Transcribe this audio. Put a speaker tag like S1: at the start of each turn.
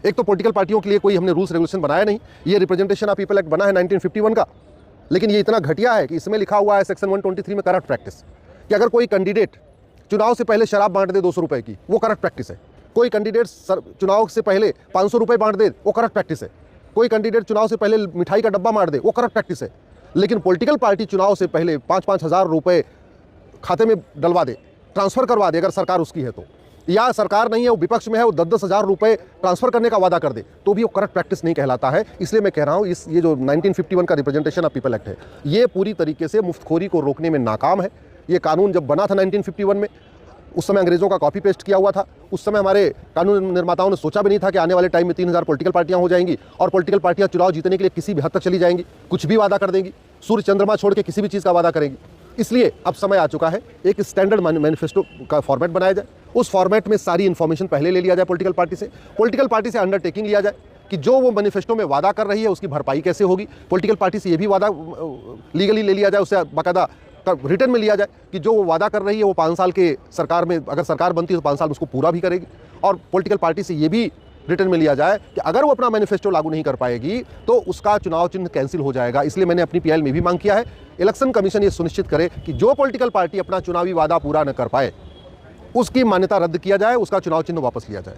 S1: एक तो पॉलिटिकल पार्टियों के लिए कोई हमने रूल्स रेगुलेशन बनाया नहीं। ये रिप्रेजेंटेशन ऑफ पीपल एक्ट बना है 1951 का, लेकिन ये इतना घटिया है कि इसमें लिखा हुआ है सेक्शन 123 में करप्ट प्रैक्टिस कि अगर कोई कैंडिडेट चुनाव से पहले शराब बांट दे 200 रुपये की, वो करप्ट प्रैक्टिस है। कोई कैंडिडेट चुनाव से पहले 500 रुपये बांट दे, वो करप्ट प्रैक्टिस है। कोई कैंडिडेट चुनाव से पहले मिठाई का डब्बा मार दे, वो करप्ट प्रैक्टिस है। लेकिन पॉलिटिकल पार्टी चुनाव से पहले 5-5 हज़ार रुपये खाते में डलवा दे, ट्रांसफ़र करवा दे, अगर सरकार उसकी है तो, या सरकार नहीं है, वो विपक्ष में है, वो 10-10 हज़ार रुपये ट्रांसफ़र करने का वादा कर दे, तो भी वो करप्ट प्रैक्टिस नहीं कहलाता है। इसलिए मैं कह रहा हूँ ये जो 1951 का रिप्रेजेंटेशन ऑफ पीपल एक्ट है, ये पूरी तरीके से मुफ्तखोरी को रोकने में नाकाम है। ये कानून जब बना था 1951 में, उस समय अंग्रेज़ों का कॉपी पेस्ट किया हुआ था। उस समय हमारे कानून निर्माताओं ने सोचा भी नहीं था कि आने वाले टाइम में 3000 पॉलिटिकल पार्टियां हो जाएंगी और पॉलिटिकल पार्टियां चुनाव जीतने के लिए किसी भी हद तक चली जाएंगी, कुछ भी वादा कर देंगी, सूर्य चंद्रमा छोड़ के किसी भी चीज़ का वादा करेंगी। इसलिए अब समय आ चुका है एक स्टैंडर्ड मैनिफेस्टो का फॉर्मेट बनाया जाए। उस फॉर्मेट में सारी इन्फॉर्मेशन पहले ले लिया जाए पॉलिटिकल पार्टी से अंडरटेकिंग लिया जाए कि जो वो मैनिफेस्टो में वादा कर रही है उसकी भरपाई कैसे होगी। पॉलिटिकल पार्टी से ये भी वादा लीगली ले लिया जाए, उससे बाकायदा रिटर्न में लिया जाए कि जो वो वादा कर रही है वो 5 साल के सरकार में, अगर सरकार बनती है तो 5 साल में उसको पूरा भी करेगी। और पॉलिटिकल पार्टी से ये भी रिटर्न में लिया जाए कि अगर वो अपना मैनिफेस्टो लागू नहीं कर पाएगी तो उसका चुनाव चिन्ह कैंसिल हो जाएगा। इसलिए मैंने अपनी पीएल में भी मांग किया है इलेक्शन कमीशन ये सुनिश्चित करे कि जो पॉलिटिकल पार्टी अपना चुनावी वादा पूरा न कर पाए उसकी मान्यता रद्द किया जाए, उसका चुनाव चिन्ह वापस लिया जाए।